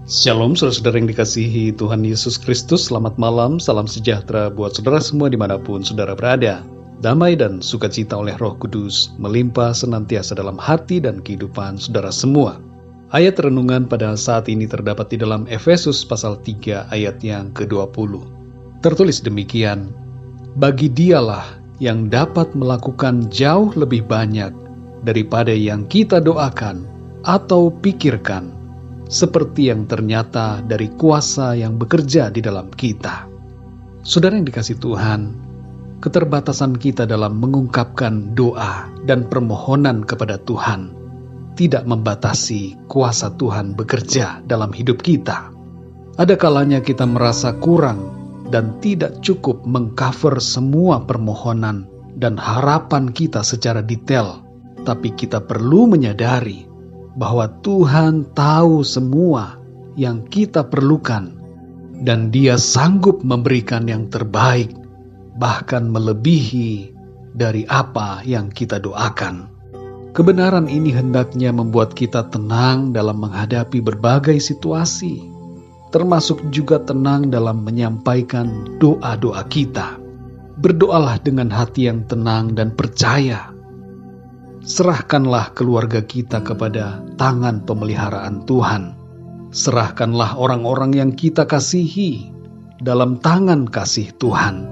Shalom saudara-saudara yang dikasihi Tuhan Yesus Kristus. Selamat malam, salam sejahtera buat saudara semua dimanapun saudara berada. Damai dan sukacita oleh Roh Kudus melimpah senantiasa dalam hati dan kehidupan saudara semua. Ayat renungan pada saat ini terdapat di dalam Efesus pasal 3 ayat yang ke-20. Tertulis demikian, bagi dialah yang dapat melakukan jauh lebih banyak daripada yang kita doakan atau pikirkan, seperti yang ternyata dari kuasa yang bekerja di dalam kita. Saudara yang dikasihi Tuhan, keterbatasan kita dalam mengungkapkan doa dan permohonan kepada Tuhan tidak membatasi kuasa Tuhan bekerja dalam hidup kita. Ada kalanya kita merasa kurang dan tidak cukup mengcover semua permohonan dan harapan kita secara detail, tapi kita perlu menyadari bahwa Tuhan tahu semua yang kita perlukan dan Dia sanggup memberikan yang terbaik, bahkan melebihi dari apa yang kita doakan. Kebenaran ini hendaknya membuat kita tenang dalam menghadapi berbagai situasi, termasuk juga tenang dalam menyampaikan doa-doa kita. Berdoalah dengan hati yang tenang dan percaya. Serahkanlah keluarga kita kepada tangan pemeliharaan Tuhan. Serahkanlah orang-orang yang kita kasihi dalam tangan kasih Tuhan.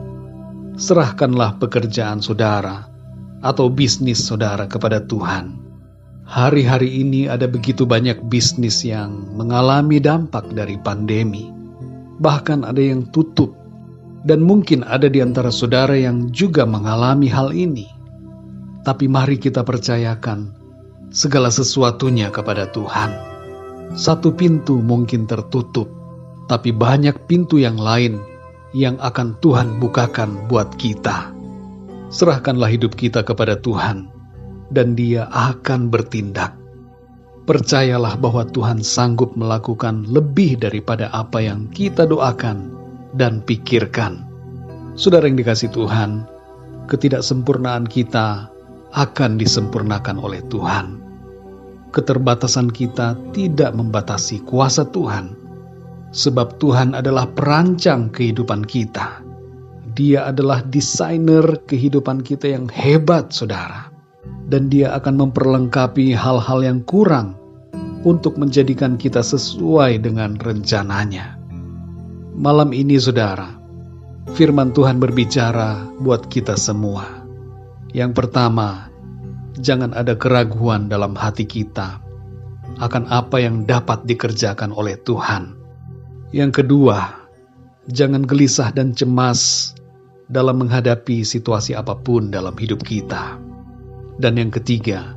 Serahkanlah pekerjaan saudara atau bisnis saudara kepada Tuhan. Hari-hari ini ada begitu banyak bisnis yang mengalami dampak dari pandemi. Bahkan ada yang tutup. Dan mungkin ada di antara saudara yang juga mengalami hal ini. Tapi mari kita percayakan segala sesuatunya kepada Tuhan. Satu pintu mungkin tertutup, tapi banyak pintu yang lain yang akan Tuhan bukakan buat kita. Serahkanlah hidup kita kepada Tuhan, dan Dia akan bertindak. Percayalah bahwa Tuhan sanggup melakukan lebih daripada apa yang kita doakan dan pikirkan. Saudara yang dikasihi Tuhan, ketidaksempurnaan kita akan disempurnakan oleh Tuhan. Keterbatasan kita tidak membatasi kuasa Tuhan, sebab Tuhan adalah perancang kehidupan kita. Dia adalah desainer kehidupan kita yang hebat, saudara. Dan Dia akan memperlengkapi hal-hal yang kurang untuk menjadikan kita sesuai dengan rencananya. Malam ini, saudara, firman Tuhan berbicara buat kita semua. Yang pertama, jangan ada keraguan dalam hati kita akan apa yang dapat dikerjakan oleh Tuhan. Yang kedua, jangan gelisah dan cemas dalam menghadapi situasi apapun dalam hidup kita. Dan yang ketiga,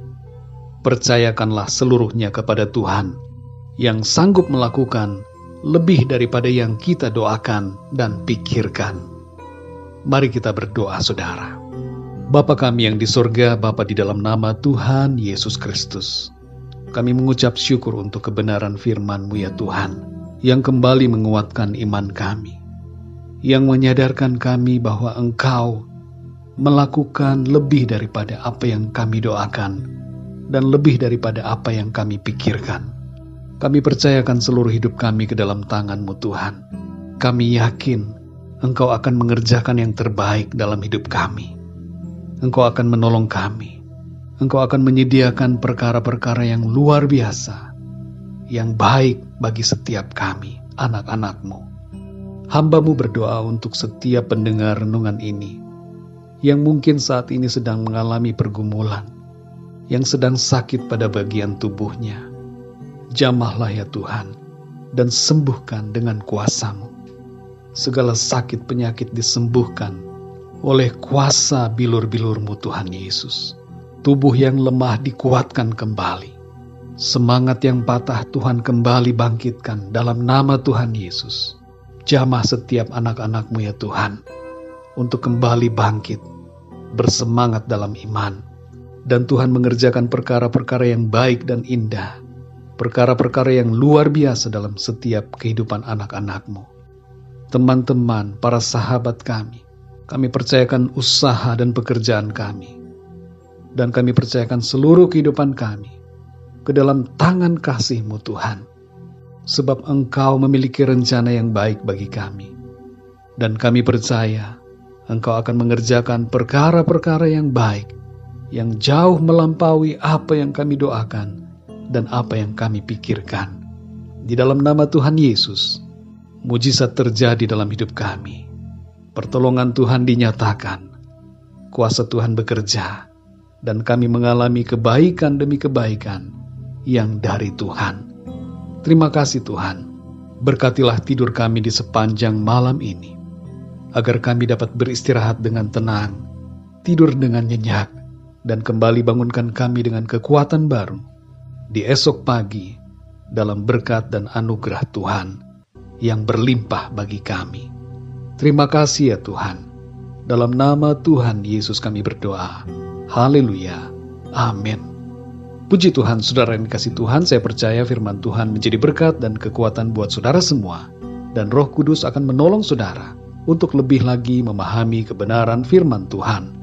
percayakanlah seluruhnya kepada Tuhan yang sanggup melakukan lebih daripada yang kita doakan dan pikirkan. Mari kita berdoa, saudara. Bapa kami yang di sorga, Bapa, di dalam nama Tuhan Yesus Kristus, kami mengucap syukur untuk kebenaran firman-Mu ya Tuhan, yang kembali menguatkan iman kami, yang menyadarkan kami bahwa Engkau melakukan lebih daripada apa yang kami doakan, dan lebih daripada apa yang kami pikirkan. Kami percayakan seluruh hidup kami ke dalam tangan-Mu Tuhan. Kami yakin Engkau akan mengerjakan yang terbaik dalam hidup kami. Engkau akan menolong kami. Engkau akan menyediakan perkara-perkara yang luar biasa, yang baik bagi setiap kami, anak-anak-Mu. Hamba-Mu berdoa untuk setiap pendengar renungan ini, yang mungkin saat ini sedang mengalami pergumulan, yang sedang sakit pada bagian tubuhnya. Jamahlah ya Tuhan, dan sembuhkan dengan kuasa-Mu. Segala sakit penyakit disembuhkan oleh kuasa bilur-bilur-Mu Tuhan Yesus. Tubuh yang lemah dikuatkan kembali. Semangat yang patah Tuhan kembali bangkitkan dalam nama Tuhan Yesus. Jamah setiap anak-anak-Mu ya Tuhan, untuk kembali bangkit, bersemangat dalam iman. Dan Tuhan mengerjakan perkara-perkara yang baik dan indah. Perkara-perkara yang luar biasa dalam setiap kehidupan anak-anak-Mu. Teman-teman, para sahabat kami percayakan usaha dan pekerjaan kami. Dan kami percayakan seluruh kehidupan kami ke dalam tangan kasih-Mu Tuhan. sebab Engkau memiliki rencana yang baik bagi kami. Dan kami percaya Engkau akan mengerjakan perkara-perkara yang baik, yang jauh melampaui apa yang kami doakan dan apa yang kami pikirkan. Di dalam nama Tuhan Yesus, mujizat terjadi dalam hidup kami. Pertolongan Tuhan dinyatakan, kuasa Tuhan bekerja, dan kami mengalami kebaikan demi kebaikan yang dari Tuhan. Terima kasih Tuhan, berkatilah tidur kami di sepanjang malam ini, agar kami dapat beristirahat dengan tenang, tidur dengan nyenyak, dan kembali bangunkan kami dengan kekuatan baru di esok pagi dalam berkat dan anugerah Tuhan yang berlimpah bagi kami. Terima kasih ya Tuhan. Dalam nama Tuhan Yesus kami berdoa. Haleluya. Amin. Puji Tuhan, saudara yang dikasih Tuhan, saya percaya firman Tuhan menjadi berkat dan kekuatan buat saudara semua. Dan Roh Kudus akan menolong saudara untuk lebih lagi memahami kebenaran firman Tuhan.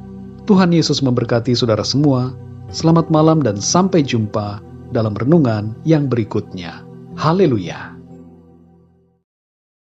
Tuhan Yesus memberkati saudara semua. Selamat malam dan sampai jumpa dalam renungan yang berikutnya. Haleluya.